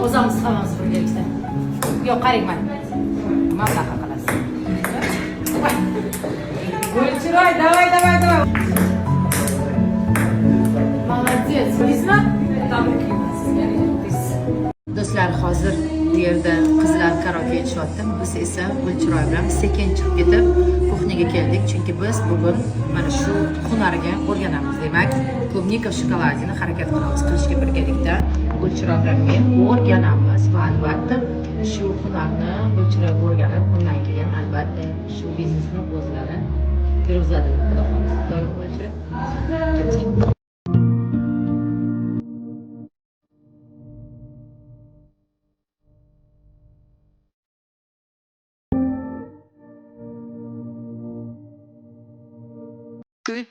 O'zimiz qilamiz birgalikda. Yo'q, qarang mana. Nima bunaqa qilasiz? Gulchiroy, давай. Молодец. Bizmi? Tabriklayman sizga. Do'stlar, hozir bu yerda qizlar karaoke aytishyapti. Biz esa Gulchiroy bilan sekin chiqib ketib kuxnyaga keldik, chunki biz bugun mana shu hunarga o'rganamiz. Demak, klubnika shokoladini harakat qilishga birgalikda Gulchiroy bilan men o'rganamiz va albatta shu hunarni Gulchiroy o'rganib, undan keyin albatta shu biznesni o'zlari yurgizadi. Xudo xohlasa. To'g'ri Gulchiroy? Good.